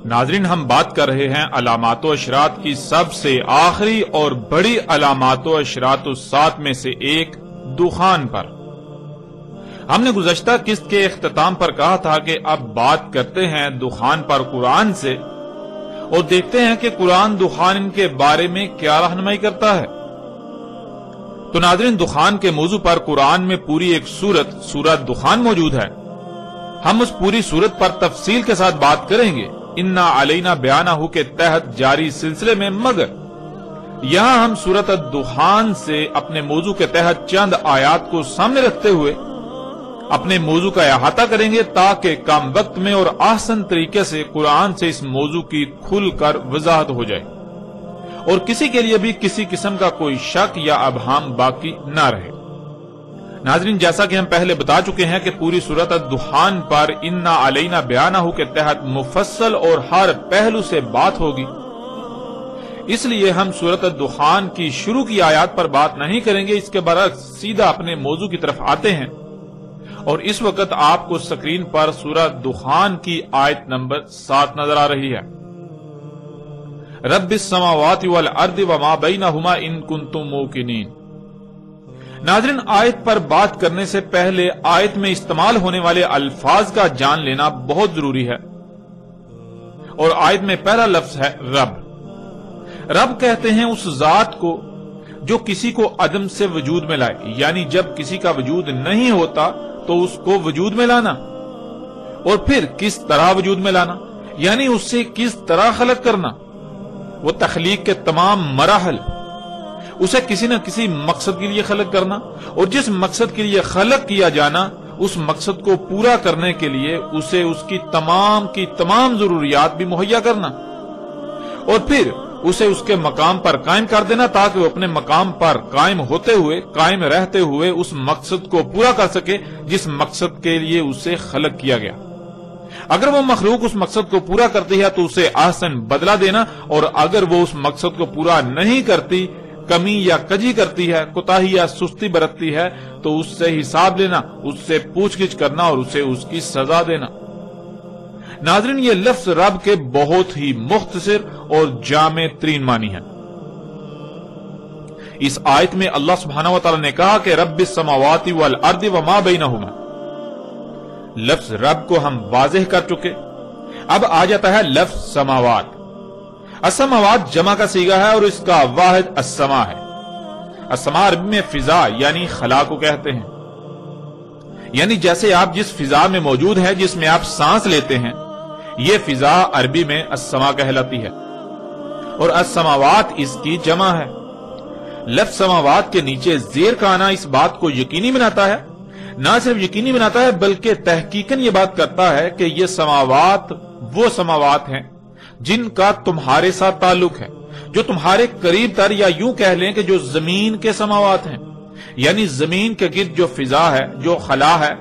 ناظرین، ہم بات کر رہے ہیں علامات و اشراط کی سب سے آخری اور بڑی علامات و اشراط الساعۃ میں سے ایک دخان پر۔ ہم نے گزشتہ قسط کے اختتام پر کہا تھا کہ اب بات کرتے ہیں دخان پر قرآن سے اور دیکھتے ہیں کہ قرآن دخان ان کے بارے میں کیا رہنمائی کرتا ہے۔ تو ناظرین، دخان کے موضوع پر قرآن میں پوری ایک سورت دخان موجود ہے۔ ہم اس پوری سورت پر تفصیل کے ساتھ بات کریں گے انا علینا بیانہ کے تحت جاری سلسلے میں، مگر یہاں ہم سورت الدخان سے اپنے موضوع کے تحت چند آیات کو سامنے رکھتے ہوئے اپنے موضوع کا احاطہ کریں گے تاکہ کم وقت میں اور آسان طریقے سے قرآن سے اس موضوع کی کھل کر وضاحت ہو جائے اور کسی کے لیے بھی کسی قسم کا کوئی شک یا ابہام باقی نہ رہے۔ ناظرین، جیسا کہ ہم پہلے بتا چکے ہیں کہ پوری سورت الدخان پر انا علینا بیانہ کے تحت مفصل اور ہر پہلو سے بات ہوگی، اس لیے ہم سورت الدخان کی شروع کی آیات پر بات نہیں کریں گے، اس کے برعکس سیدھا اپنے موضوع کی طرف آتے ہیں۔ اور اس وقت آپ کو سکرین پر سورت دخان کی آیت نمبر 7 نظر آ رہی ہے۔ رب السماوات والارض وما بینہما ان کنتم موقنین۔ ناظرین، آیت پر بات کرنے سے پہلے آیت میں استعمال ہونے والے الفاظ کا جان لینا بہت ضروری ہے، اور آیت میں پہلا لفظ ہے رب۔ رب کہتے ہیں اس ذات کو جو کسی کو عدم سے وجود میں لائے، یعنی جب کسی کا وجود نہیں ہوتا تو اس کو وجود میں لانا، اور پھر کس طرح وجود میں لانا، یعنی اس سے کس طرح خلق کرنا، وہ تخلیق کے تمام مراحل، اسے کسی نہ کسی مقصد کے لیے خلق کرنا، اور جس مقصد کے لیے خلق کیا جانا اس مقصد کو پورا کرنے کے لیے اسے اس کی تمام ضروریات بھی مہیا کرنا، اور پھر اسے اس کے مقام پر قائم کر دینا تاکہ وہ اپنے مقام پر قائم رہتے ہوئے اس مقصد کو پورا کر سکے جس مقصد کے لیے اسے خلق کیا گیا۔ اگر وہ مخلوق اس مقصد کو پورا کرتی ہے تو اسے احسن بدلہ دینا، اور اگر وہ اس مقصد کو پورا نہیں کرتی، کمی یا کجی کرتی ہے، کوتاہی یا سستی برتتی ہے، تو اس سے حساب لینا، اس سے پوچھ گچھ کرنا اور اسے اس کی سزا دینا۔ ناظرین، یہ لفظ رب کے بہت ہی مختصر اور جامع ترین معنی ہے۔ اس آیت میں اللہ سبحانہ و تعالی نے کہا کہ رب السماوات والارض وما بینہما۔ لفظ رب کو ہم واضح کر چکے، اب آ جاتا ہے لفظ سماوات۔ السماوات جمع کا صیغہ ہے اور اس کا واحد السما ہے۔ السما عربی میں فضا یعنی خلا کو کہتے ہیں، یعنی جیسے آپ جس فضا میں موجود ہیں، جس میں آپ سانس لیتے ہیں، یہ فضا عربی میں السما کہلاتی ہے، اور السماوات اس کی جمع ہے۔ لفظ سماوات کے نیچے زیر کا آنا اس بات کو یقینی بناتا ہے، نہ صرف یقینی بناتا ہے بلکہ تحقیقاً یہ بات کرتا ہے کہ یہ سماوات وہ سماوات ہیں جن کا تمہارے ساتھ تعلق ہے، جو تمہارے قریب تر، یا یوں کہہ لیں کہ جو زمین کے سماوات ہیں، یعنی زمین کے گرد جو فضا ہے، جو خلا ہے،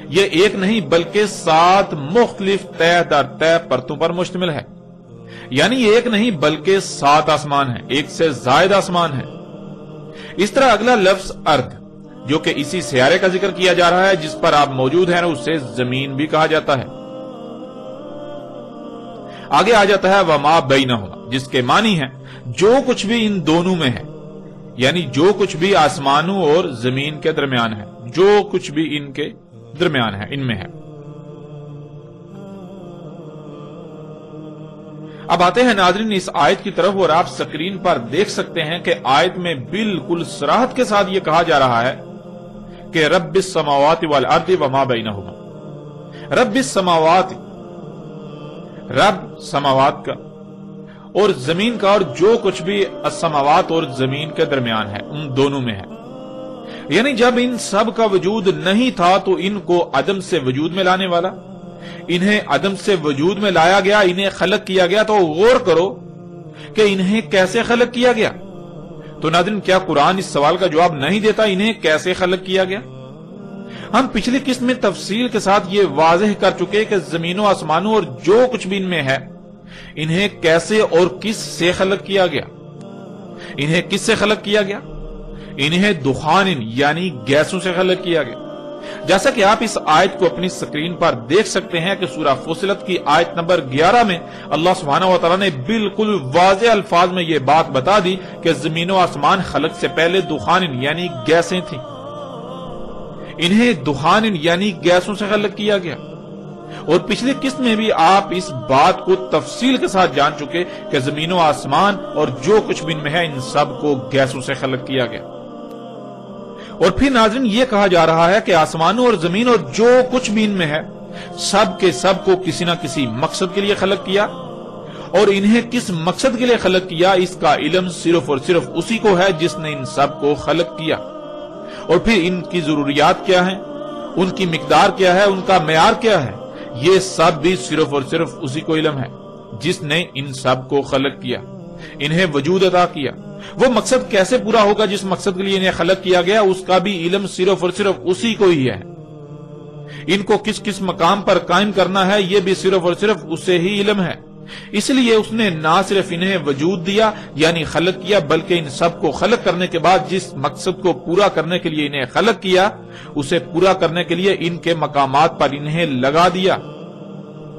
یہ ایک نہیں بلکہ 7 مختلف طے در طے پرتوں پر مشتمل ہے، یعنی یہ ایک نہیں بلکہ 7 آسمان ہیں، ایک سے زائد آسمان ہیں۔ اس طرح اگلا لفظ ارض، جو کہ اسی سیارے کا ذکر کیا جا رہا ہے جس پر آپ موجود ہیں، اسے زمین بھی کہا جاتا ہے۔ آگے آ جاتا ہے وما بینہما، جس کے معنی ہے جو کچھ بھی ان دونوں میں ہے، یعنی جو کچھ بھی آسمانوں اور زمین کے درمیان ہے، جو کچھ بھی ان کے درمیان ہے، ان میں ہے۔ اب آتے ہیں ناظرین اس آیت کی طرف، اور آپ سکرین پر دیکھ سکتے ہیں کہ آیت میں بالکل صراحت کے ساتھ یہ کہا جا رہا ہے کہ رب السماوات والارض وما بینہما۔ رب السماوات، رب سماوات کا اور زمین کا، اور جو کچھ بھی السماوات اور زمین کے درمیان ہے، ان دونوں میں ہے، یعنی جب ان سب کا وجود نہیں تھا تو ان کو عدم سے وجود میں لانے والا، انہیں عدم سے وجود میں لایا گیا، انہیں خلق کیا گیا۔ تو غور کرو کہ انہیں کیسے خلق کیا گیا۔ تو ناظرین، کیا قرآن اس سوال کا جواب نہیں دیتا انہیں کیسے خلق کیا گیا؟ ہم پچھلی قسط میں تفصیل کے ساتھ یہ واضح کر چکے کہ زمین و آسمانوں اور جو کچھ بھی ان میں ہے انہیں کیسے اور کس سے خلق کیا گیا۔ انہیں کس سے خلق کیا گیا؟ انہیں دخان یعنی گیسوں سے خلق کیا گیا۔ جیسا کہ آپ اس آیت کو اپنی سکرین پر دیکھ سکتے ہیں کہ سورہ فصلت کی آیت نمبر 11 میں اللہ سبحانہ و تعالیٰ نے بالکل واضح الفاظ میں یہ بات بتا دی کہ زمین و آسمان خلق سے پہلے دخان یعنی گیسیں تھیں۔ انہیں دخان یعنی گیسوں سے خلق کیا گیا، اور پچھلی قسط میں بھی آپ اس بات کو تفصیل کے ساتھ جان چکے کہ زمین و آسمان اور جو کچھ بھی ان میں ہے ان سب کو گیسوں سے خلق کیا گیا۔ اور پھر ناظرین یہ کہا جا رہا ہے کہ آسمانوں اور زمین اور جو کچھ بھی ان میں ہے سب کے سب کو کسی نہ کسی مقصد کے لیے خلق کیا، اور انہیں کس مقصد کے لیے خلق کیا اس کا علم صرف اور صرف اسی کو ہے جس نے ان سب کو خلق کیا۔ اور پھر ان کی ضروریات کیا ہیں، ان کی مقدار کیا ہے، ان کا معیار کیا ہے، یہ سب بھی صرف اور صرف اسی کو علم ہے جس نے ان سب کو خلق کیا، انہیں وجود عطا کیا۔ وہ مقصد کیسے پورا ہوگا جس مقصد کے لیے انہیں خلق کیا گیا اس کا بھی علم صرف اور صرف اسی کو ہی ہے۔ ان کو کس کس مقام پر قائم کرنا ہے یہ بھی صرف اور صرف اسے ہی علم ہے۔ اس لیے اس نے نہ صرف انہیں وجود دیا یعنی خلق کیا، بلکہ ان سب کو خلق کرنے کے بعد جس مقصد کو پورا کرنے کے لیے انہیں خلق کیا اسے پورا کرنے کے لیے ان کے مقامات پر انہیں لگا دیا۔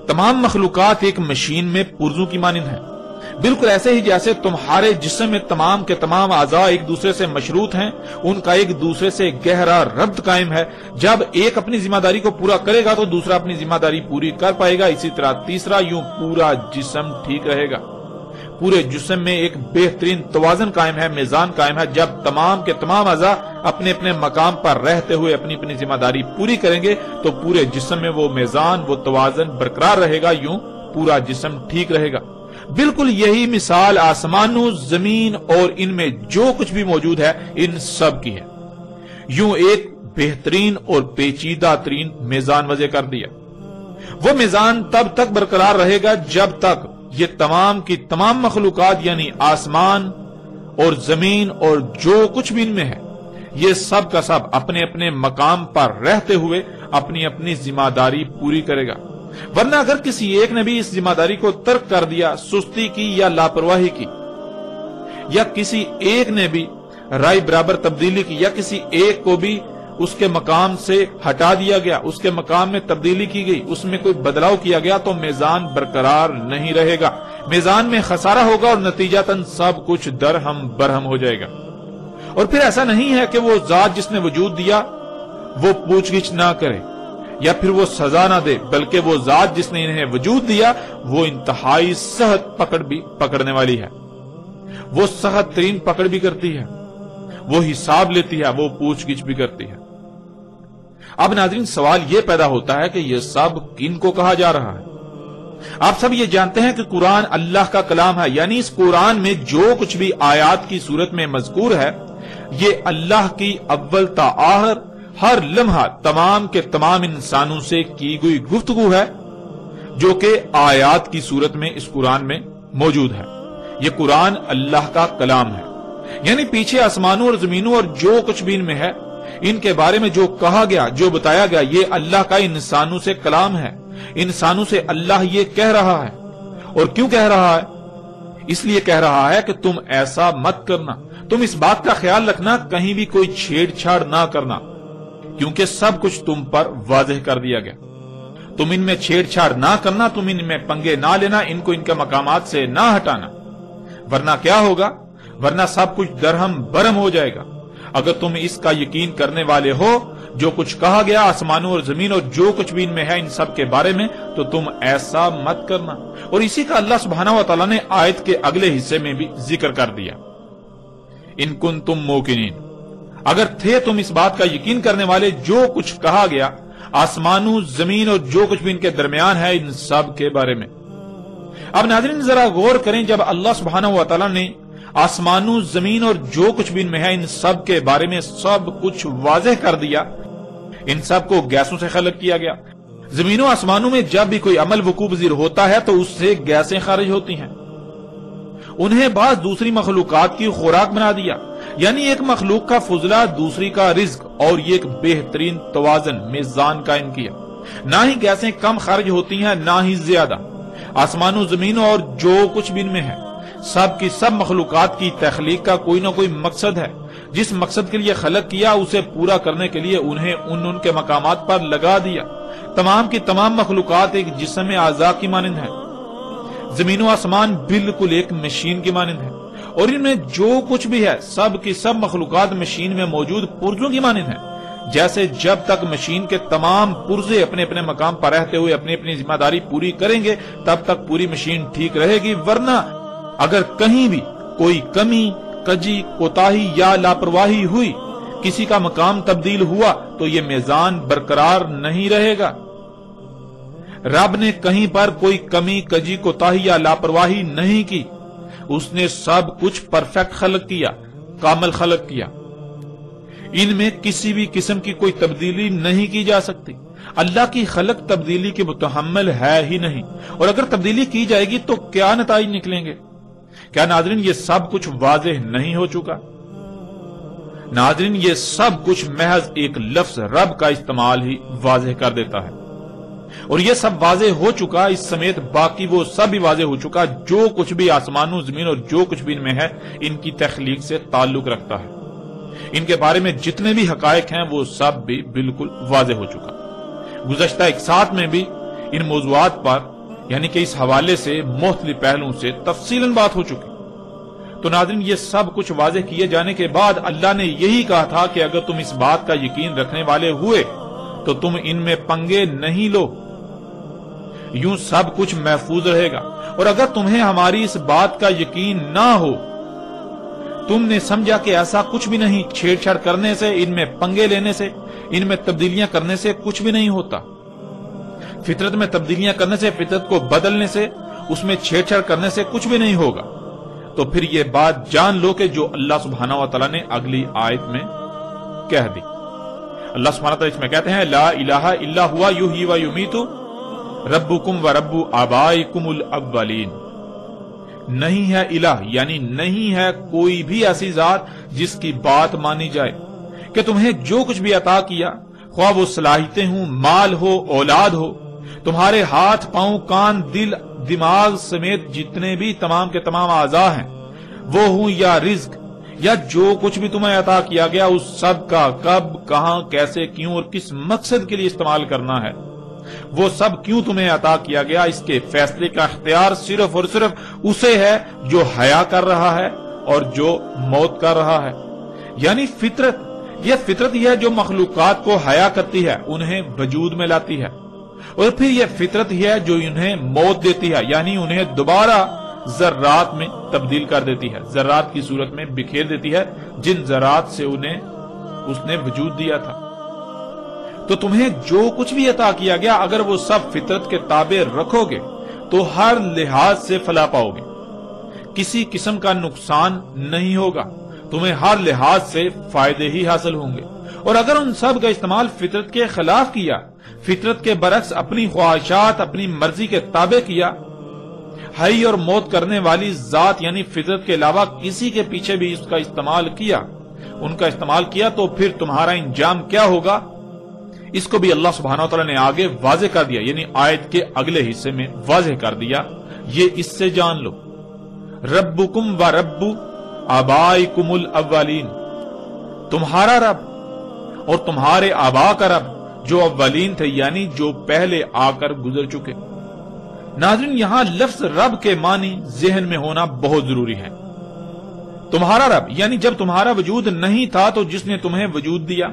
تمام مخلوقات ایک مشین میں پرزوں کی مانند ہیں، بالکل ایسے ہی جیسے تمہارے جسم میں تمام کے تمام اعضاء ایک دوسرے سے مشروط ہیں، ان کا ایک دوسرے سے گہرا ربط قائم ہے۔ جب ایک اپنی ذمہ داری کو پورا کرے گا تو دوسرا اپنی ذمہ داری پوری کر پائے گا، اسی طرح تیسرا، یوں پورا جسم ٹھیک رہے گا۔ پورے جسم میں ایک بہترین توازن قائم ہے، میزان قائم ہے۔ جب تمام کے تمام اعضاء اپنے اپنے مقام پر رہتے ہوئے اپنی اپنی ذمہ داری پوری کریں گے تو پورے جسم میں وہ میزان، وہ توازن برقرار رہے گا، یوں پورا جسم ٹھیک رہے گا۔ بالکل یہی مثال آسمانوں، زمین اور ان میں جو کچھ بھی موجود ہے ان سب کی ہے۔ یوں ایک بہترین اور پیچیدہ ترین میزان وضع کر دیا۔ وہ میزان تب تک برقرار رہے گا جب تک یہ تمام کی تمام مخلوقات یعنی آسمان اور زمین اور جو کچھ بھی ان میں ہے یہ سب کا سب اپنے اپنے مقام پر رہتے ہوئے اپنی اپنی ذمہ داری پوری کرے گا۔ ورنہ اگر کسی ایک نے بھی اس ذمہ داری کو ترک کر دیا، سستی کی یا لاپرواہی کی، یا کسی ایک نے بھی رائے برابر تبدیلی کی، یا کسی ایک کو بھی اس کے مقام سے ہٹا دیا گیا، اس کے مقام میں تبدیلی کی گئی، اس میں کوئی بدلاؤ کیا گیا تو میزان برقرار نہیں رہے گا، میزان میں خسارہ ہوگا اور نتیجتاً سب کچھ درہم برہم ہو جائے گا۔ اور پھر ایسا نہیں ہے کہ وہ ذات جس نے وجود دیا وہ پوچھ گچھ نہ کرے یا پھر وہ سزا نہ دے، بلکہ وہ ذات جس نے انہیں وجود دیا وہ انتہائی سخت پکڑ بھی پکڑنے والی ہے، وہ سخت ترین پکڑ بھی کرتی ہے، وہ حساب لیتی ہے، وہ پوچھ گچھ بھی کرتی ہے۔ اب ناظرین سوال یہ پیدا ہوتا ہے کہ یہ سب کن کو کہا جا رہا ہے؟ آپ سب یہ جانتے ہیں کہ قرآن اللہ کا کلام ہے، یعنی اس قرآن میں جو کچھ بھی آیات کی صورت میں مذکور ہے یہ اللہ کی اول تا آخر ہر لمحہ تمام کے تمام انسانوں سے کی گئی گفتگو ہے جو کہ آیات کی صورت میں اس قرآن میں موجود ہے۔ یہ قرآن اللہ کا کلام ہے، یعنی پیچھے آسمانوں اور زمینوں اور جو کچھ بھی ان میں ہے ان کے بارے میں جو کہا گیا، جو بتایا گیا، یہ اللہ کا انسانوں سے کلام ہے۔ انسانوں سے اللہ یہ کہہ رہا ہے، اور کیوں کہہ رہا ہے؟ اس لیے کہہ رہا ہے کہ تم ایسا مت کرنا، تم اس بات کا خیال رکھنا کہیں بھی کوئی چھیڑ چھاڑ نہ کرنا، کیونکہ سب کچھ تم پر واضح کر دیا گیا۔ تم ان میں چھیڑ چھاڑ نہ کرنا، تم ان میں پنگے نہ لینا، ان کو ان کے مقامات سے نہ ہٹانا، ورنہ کیا ہوگا؟ ورنہ سب کچھ درہم برہم ہو جائے گا۔ اگر تم اس کا یقین کرنے والے ہو جو کچھ کہا گیا آسمانوں اور زمین اور جو کچھ بھی ان میں ہے ان سب کے بارے میں، تو تم ایسا مت کرنا۔ اور اسی کا اللہ سبحانہ و تعالیٰ نے آیت کے اگلے حصے میں بھی ذکر کر دیا، ان کنتم موقنین، اگر تھے تم اس بات کا یقین کرنے والے جو کچھ کہا گیا آسمانوں، زمین اور جو کچھ بھی ان کے درمیان ہے ان سب کے بارے میں۔ اب ناظرین ذرا غور کریں، جب اللہ سبحانہ و تعالیٰ نے آسمانوں، زمین اور جو کچھ بھی ان میں ہے ان سب کے بارے میں سب کچھ واضح کر دیا، ان سب کو گیسوں سے خلق کیا گیا۔ زمینوں آسمانوں میں جب بھی کوئی عمل وقوع پذیر ہوتا ہے تو اس سے گیسیں خارج ہوتی ہیں، انہیں بعض دوسری مخلوقات کی خوراک بنا دیا، یعنی ایک مخلوق کا فضلہ دوسری کا رزق، اور یہ ایک بہترین توازن میزان قائم کیا۔ نہ ہی گیسیں کم خارج ہوتی ہیں نہ ہی زیادہ۔ آسمان و زمین اور جو کچھ بھی ان میں ہے، سب کی سب مخلوقات کی تخلیق کا کوئی نہ کوئی مقصد ہے۔ جس مقصد کے لیے خلق کیا اسے پورا کرنے کے لیے انہیں ان کے مقامات پر لگا دیا۔ تمام کی تمام مخلوقات ایک جسم اعضاء کی مانند ہے۔ زمین و آسمان بالکل ایک مشین کی مانند ہے، اور ان میں جو کچھ بھی ہے سب کی سب مخلوقات مشین میں موجود پرزوں کی مانند ہیں۔ جیسے جب تک مشین کے تمام پرزے اپنے اپنے مقام پر رہتے ہوئے اپنی اپنی ذمہ داری پوری کریں گے تب تک پوری مشین ٹھیک رہے گی، ورنہ اگر کہیں بھی کوئی کمی، کجی، کوتاہی یا لاپرواہی ہوئی، کسی کا مقام تبدیل ہوا تو یہ میزان برقرار نہیں رہے گا۔ رب نے کہیں پر کوئی کمی، کجی، کوتاہی یا لاپرواہی نہیں کی۔ اس نے سب کچھ پرفیکٹ خلق کیا، کامل خلق کیا۔ ان میں کسی بھی قسم کی کوئی تبدیلی نہیں کی جا سکتی۔ اللہ کی خلق تبدیلی کے متحمل ہے ہی نہیں، اور اگر تبدیلی کی جائے گی تو کیا نتائج نکلیں گے؟ کیا ناظرین یہ سب کچھ واضح نہیں ہو چکا؟ ناظرین یہ سب کچھ محض ایک لفظ رب کا استعمال ہی واضح کر دیتا ہے، اور یہ سب واضح ہو چکا، اس سمیت باقی وہ سب بھی واضح ہو چکا جو کچھ بھی آسمانوں زمین اور جو کچھ بھی ان میں ہے ان کی تخلیق سے تعلق رکھتا ہے۔ ان کے بارے میں جتنے بھی حقائق ہیں وہ سب بھی بالکل واضح ہو چکا۔ گزشتہ ایک ساتھ میں بھی ان موضوعات پر یعنی کہ اس حوالے سے مختلف پہلوؤں سے تفصیلاً بات ہو چکی۔ تو ناظرین یہ سب کچھ واضح کیے جانے کے بعد اللہ نے یہی کہا تھا کہ اگر تم اس بات کا یقین رکھنے والے ہوئے تو تم ان میں پنگے نہیں لو، یوں سب کچھ محفوظ رہے گا۔ اور اگر تمہیں ہماری اس بات کا یقین نہ ہو، تم نے سمجھا کہ ایسا کچھ بھی نہیں، چھیڑ چھاڑ کرنے سے، ان میں پنگے لینے سے، ان میں تبدیلیاں کرنے سے کچھ بھی نہیں ہوتا۔ فطرت میں تبدیلیاں کرنے سے، فطرت کو بدلنے سے، اس میں چھیڑ چھاڑ کرنے سے کچھ بھی نہیں ہوگا۔ تو پھر یہ بات جان لو کہ جو اللہ سبحانہ و تعالیٰ نے اگلی آیت میں کہہ دی۔ اللہ سبحانہ و تعالیٰ اس میں کہتے ہیں لا الہ الا ہوا یحیی و یمیت ربکم و رب آبائکم الاولین۔ نہیں ہے الہ یعنی نہیں ہے کوئی بھی ایسی ذات جس کی بات مانی جائے کہ تمہیں جو کچھ بھی عطا کیا، خواہ وہ صلاحیتیں ہوں، مال ہو، اولاد ہو، تمہارے ہاتھ، پاؤں، کان، دل، دماغ سمیت جتنے بھی تمام کے تمام اعضاء ہیں وہ ہوں، یا رزق، یا جو کچھ بھی تمہیں عطا کیا گیا، اس سب کا کب، کہاں، کیسے، کیوں اور کس مقصد کے لیے استعمال کرنا ہے، وہ سب کیوں تمہیں عطا کیا گیا، اس کے فیصلے کا اختیار صرف اور صرف اسے ہے جو حیا کر رہا ہے اور جو موت کر رہا ہے۔ یعنی فطرت، یہ فطرت ہی ہے جو مخلوقات کو حیا کرتی ہے، انہیں وجود میں لاتی ہے، اور پھر یہ فطرت ہی ہے جو انہیں موت دیتی ہے، یعنی انہیں دوبارہ ذرات میں تبدیل کر دیتی ہے، ذرات کی صورت میں بکھیر دیتی ہے جن ذرات سے انہیں اس نے وجود دیا تھا۔ تو تمہیں جو کچھ بھی عطا کیا گیا اگر وہ سب فطرت کے تابع رکھو گے تو ہر لحاظ سے فلاح پاؤ گے، کسی قسم کا نقصان نہیں ہوگا، تمہیں ہر لحاظ سے فائدے ہی حاصل ہوں گے۔ اور اگر ان سب کا استعمال فطرت کے خلاف کیا، فطرت کے برعکس اپنی خواہشات، اپنی مرضی کے تابع کیا، حی اور موت کرنے والی ذات یعنی فطرت کے علاوہ کسی کے پیچھے بھی اس کا استعمال کیا، ان کا استعمال کیا، تو پھر تمہارا انجام کیا ہوگا، اس کو بھی اللہ سبحانہ و تعالیٰ نے آگے واضح کر دیا، یعنی آیت کے اگلے حصے میں واضح کر دیا۔ یہ اس سے جان لو، ربکم و رب آبائکم الاولین، تمہارا رب اور تمہارے آبا کا رب جو اولین تھے، یعنی جو پہلے آ کر گزر چکے۔ ناظرین یہاں لفظ رب کے معنی ذہن میں ہونا بہت ضروری ہے۔ تمہارا رب یعنی جب تمہارا وجود نہیں تھا تو جس نے تمہیں وجود دیا،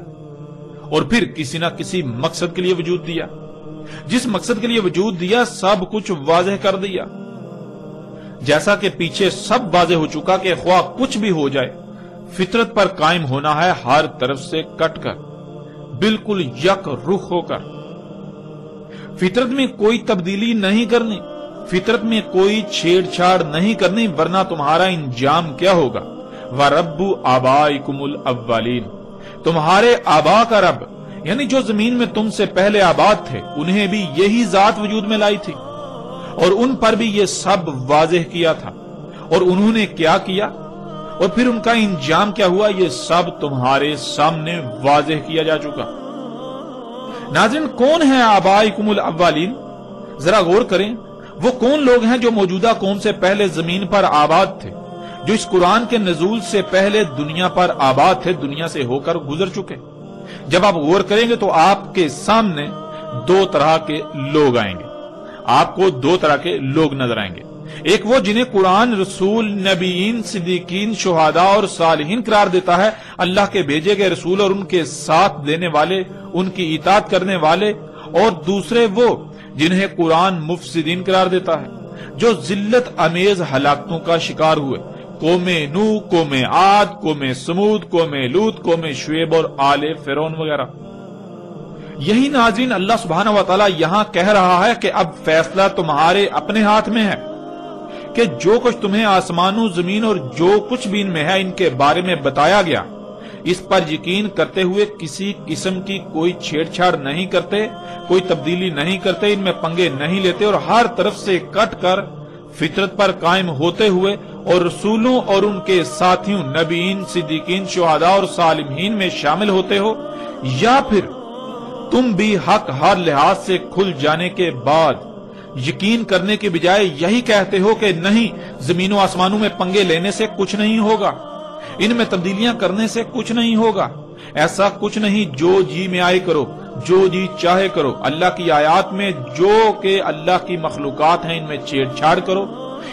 اور پھر کسی نہ کسی مقصد کے لیے وجود دیا، جس مقصد کے لیے وجود دیا سب کچھ واضح کر دیا، جیسا کہ پیچھے سب واضح ہو چکا کہ خواہ کچھ بھی ہو جائے فطرت پر قائم ہونا ہے ہر طرف سے کٹ کر، بالکل یک رخ ہو کر، فطرت میں کوئی تبدیلی نہیں کرنی، فطرت میں کوئی چھیڑ چھاڑ نہیں کرنی، ورنہ تمہارا انجام کیا ہوگا، وَرَبُّ آبَائِكُمُ الْأَوَّلِينَ، تمہارے آبا کا رب یعنی جو زمین میں تم سے پہلے آباد تھے، انہیں بھی یہی ذات وجود میں لائی تھی، اور ان پر بھی یہ سب واضح کیا تھا، اور انہوں نے کیا کیا، اور پھر ان کا انجام کیا ہوا یہ سب تمہارے سامنے واضح کیا جا چکا۔ ناظرین، کون ہیں آبائکم الاولین؟ ذرا غور کریں، وہ کون لوگ ہیں جو موجودہ قوم سے پہلے زمین پر آباد تھے، جو اس قرآن کے نزول سے پہلے دنیا پر آباد تھے، دنیا سے ہو کر گزر چکے۔ جب آپ غور کریں گے تو آپ کے سامنے دو طرح کے لوگ آئیں گے، آپ کو دو طرح کے لوگ نظر آئیں گے۔ ایک وہ جنہیں قرآن رسول، نبیین، صدیقین، شہداء اور صالحین قرار دیتا ہے، اللہ کے بھیجے گئے رسول اور ان کے ساتھ دینے والے، ان کی اطاعت کرنے والے۔ اور دوسرے وہ جنہیں قرآن مفسدین قرار دیتا ہے، جو ذلت امیز ہلاکتوں کا شکار ہوئے، قوم نوح، قوم عاد، قوم سمود، قوم لوط، قوم شعیب اور آل فرعون وغیرہ۔ یہی ناظرین اللہ سبحانہ و تعالی یہاں کہہ رہا ہے کہ اب فیصلہ تمہارے اپنے ہاتھ میں ہے کہ جو کچھ تمہیں آسمانوں، زمین اور جو کچھ بھی ان میں ہے ان کے بارے میں بتایا گیا، اس پر یقین کرتے ہوئے کسی قسم کی کوئی چھیڑ چھاڑ نہیں کرتے، کوئی تبدیلی نہیں کرتے، ان میں پنگے نہیں لیتے اور ہر طرف سے کٹ کر فطرت پر قائم ہوتے ہوئے اور رسولوں اور ان کے ساتھیوں، نبیین، صدیقین، شہداء اور صالحین میں شامل ہوتے ہو، یا پھر تم بھی حق ہر لحاظ سے کھل جانے کے بعد یقین کرنے کے بجائے یہی کہتے ہو کہ نہیں، زمین و آسمانوں میں پنگے لینے سے کچھ نہیں ہوگا، ان میں تبدیلیاں کرنے سے کچھ نہیں ہوگا، ایسا کچھ نہیں، جو جی میں آئے کرو، جو جی چاہے کرو، اللہ کی آیات میں جو کہ اللہ کی مخلوقات ہیں ان میں چھیڑ چھاڑ کرو،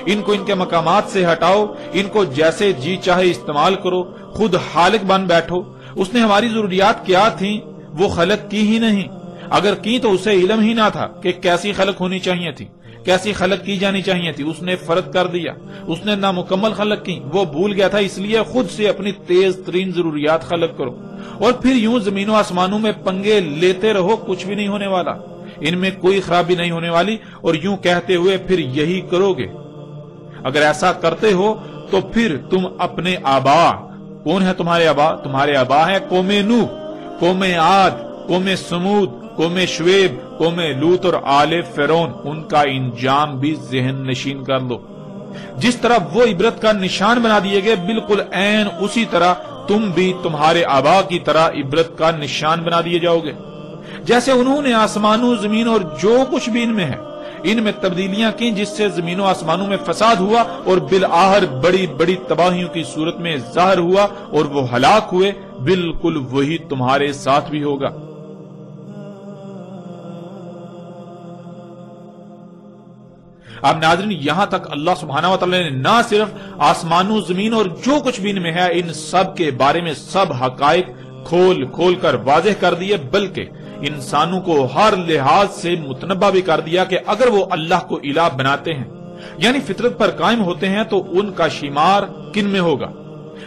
ان کو ان کے مقامات سے ہٹاؤ، ان کو جیسے جی چاہے استعمال کرو، خود خالق بن بیٹھو۔ اس نے ہماری ضروریات کیا تھیں وہ خلق کی ہی نہیں، اگر کی تو اسے علم ہی نہ تھا کہ کیسی خلق ہونی چاہیے تھی، کیسی خلق کی جانی چاہیے تھی، اس نے فرض کر دیا، اس نے نامکمل خلق کی، وہ بھول گیا تھا، اس لیے خود سے اپنی تیز ترین ضروریات خلق کرو اور پھر یوں زمین و آسمانوں میں پنگے لیتے رہو، کچھ بھی نہیں ہونے والا، ان میں کوئی خرابی نہیں ہونے والی، اور یوں کہتے ہوئے پھر یہی کرو گے۔ اگر ایسا کرتے ہو تو پھر تم اپنے آبا، کون ہے تمہارے آبا؟ تمہارے آبا ہیں قوم نوح، قوم عاد، قوم سمود، قوم شعیب، قوم لوط اور آل فرعون، ان کا انجام بھی ذہن نشین کر لو۔ جس طرح وہ عبرت کا نشان بنا دیے گئے، بالکل عین اسی طرح تم بھی تمہارے آبا کی طرح عبرت کا نشان بنا دیے جاؤ گے۔ جیسے انہوں نے آسمانوں، زمین اور جو کچھ بھی ان میں ہے ان میں تبدیلیاں کی، جس سے زمین و آسمانوں میں فساد ہوا اور بالآخر بڑی بڑی تباہیوں کی صورت میں ظاہر ہوا اور وہ ہلاک ہوئے، بالکل وہی تمہارے ساتھ بھی ہوگا۔ اب ناظرین، یہاں تک اللہ سبحانہ و تعالی نے نہ صرف آسمانوں، زمین اور جو کچھ بھی ان میں ہے ان سب کے بارے میں سب حقائق کھول کھول کر واضح کر دیے، بلکہ انسانوں کو ہر لحاظ سے متنبہ بھی کر دیا کہ اگر وہ اللہ کو الہ بناتے ہیں، یعنی فطرت پر قائم ہوتے ہیں، تو ان کا شمار کن میں ہوگا،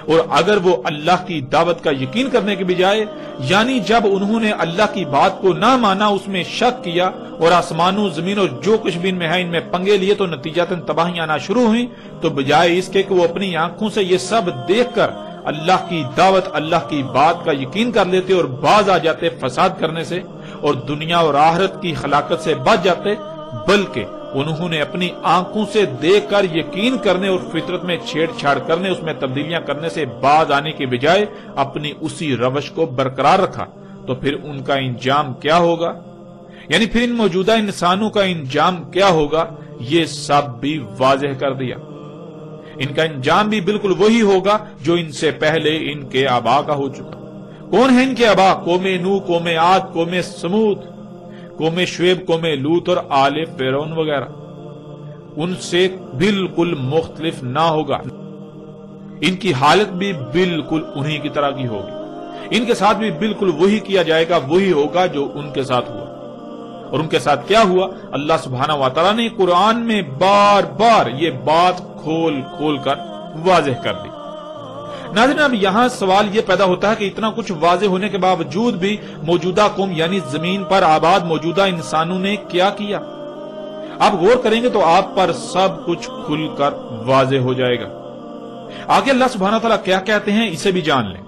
اور اگر وہ اللہ کی دعوت کا یقین کرنے کے بجائے، یعنی جب انہوں نے اللہ کی بات کو نہ مانا، اس میں شک کیا اور آسمانوں، زمین اور جو کچھ بھی ان میں ہے ان میں پنگے لیے، تو نتیجتاً تباہیاں آنا شروع ہوئیں، تو بجائے اس کے کہ وہ اپنی آنکھوں سے یہ سب دیکھ کر اللہ کی دعوت، اللہ کی بات کا یقین کر لیتے اور باز آ جاتے فساد کرنے سے اور دنیا اور آخرت کی خلاقت سے بچ جاتے، بلکہ انہوں نے اپنی آنکھوں سے دیکھ کر یقین کرنے اور فطرت میں چھیڑ چھاڑ کرنے، اس میں تبدیلیاں کرنے سے باز آنے کے بجائے اپنی اسی روش کو برقرار رکھا، تو پھر ان کا انجام کیا ہوگا، یعنی پھر ان موجودہ انسانوں کا انجام کیا ہوگا، یہ سب بھی واضح کر دیا۔ ان کا انجام بھی بالکل وہی ہوگا جو ان سے پہلے ان کے آبا کا ہو چکا۔ کون ہیں ان کے آبا؟ قوم نوح، قوم عاد، قوم سمود، قوم شعیب، قوم لوط اور آل فرعون وغیرہ۔ ان سے بالکل مختلف نہ ہوگا، ان کی حالت بھی بالکل انہی کی طرح کی ہوگی، ان کے ساتھ بھی بالکل وہی کیا جائے گا، وہی ہوگا جو ان کے ساتھ ہوا۔ اور ان کے ساتھ کیا ہوا، اللہ سبحانہ و تعالیٰ نے قرآن میں بار بار یہ بات کھول کھول کر واضح کر دی۔ ناظرین، اب یہاں سوال یہ پیدا ہوتا ہے کہ اتنا کچھ واضح ہونے کے باوجود بھی موجودہ قوم یعنی زمین پر آباد موجودہ انسانوں نے کیا کیا؟ آپ غور کریں گے تو آپ پر سب کچھ کھل کر واضح ہو جائے گا۔ آگے اللہ سبحانہ تعالیٰ کیا کہتے ہیں اسے بھی جان لیں۔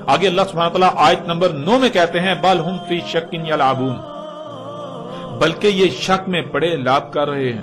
آگے اللہ سبحانہ تعالیٰ آیت نمبر 9 میں کہتے ہیں بل ہم فی شک یلعبون، بلکہ یہ شک میں پڑے لعب کر رہے ہیں۔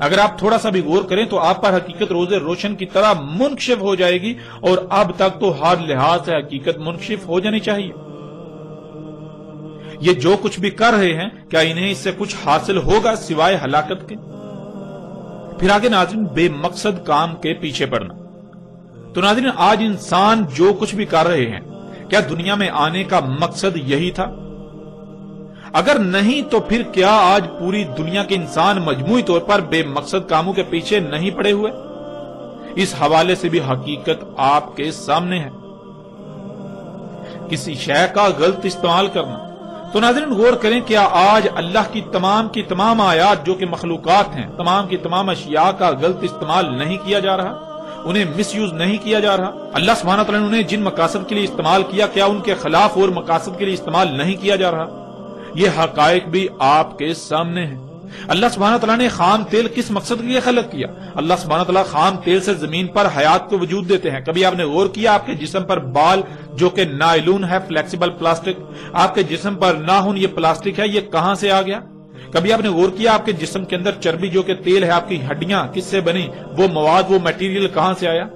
اگر آپ تھوڑا سا بھی غور کریں تو آپ پر حقیقت روز روشن کی طرح منکشف ہو جائے گی، اور اب تک تو ہر لحاظ سے حقیقت منکشف ہو جانی چاہیے۔ یہ جو کچھ بھی کر رہے ہیں، کیا انہیں اس سے کچھ حاصل ہوگا سوائے ہلاکت کے؟ پھر آگے ناظرین، بے مقصد کام کے پیچھے پڑنا۔ تو ناظرین، آج انسان جو کچھ بھی کر رہے ہیں، کیا دنیا میں آنے کا مقصد یہی تھا؟ اگر نہیں تو پھر کیا آج پوری دنیا کے انسان مجموعی طور پر بے مقصد کاموں کے پیچھے نہیں پڑے ہوئے؟ اس حوالے سے بھی حقیقت آپ کے سامنے ہے۔ کسی شے کا غلط استعمال کرنا۔ تو ناظرین غور کریں، کیا آج اللہ کی تمام آیات جو کہ مخلوقات ہیں، تمام کی تمام اشیاء کا غلط استعمال نہیں کیا جا رہا؟ انہیں مس یوز نہیں کیا جا رہا؟ اللہ سبحانہ تعالیٰ نے انہیں جن مقاصد کے لیے استعمال کیا، کیا ان کے خلاف اور مقاصد کے لیے استعمال نہیں کیا جا رہا؟ یہ حقائق بھی آپ کے سامنے ہیں۔ اللہ سبحانہ تعالیٰ نے خام تیل کس مقصد کے لیے خلق کیا؟ اللہ سبحانہ تعالیٰ خام تیل سے زمین پر حیات کو وجود دیتے ہیں۔ کبھی آپ نے غور کیا آپ کے جسم پر بال جو کہ نائلون ہے، فلیکسیبل پلاسٹک، آپ کے جسم پر ناخن یہ پلاسٹک ہے، یہ کہاں سے آ گیا؟ کبھی آپ نے غور کیا آپ کے جسم کے اندر چربی جو کہ تیل ہے، آپ کی ہڈیاں کس سے بنی؟ وہ مواد، وہ میٹیریل کہاں سے آیا؟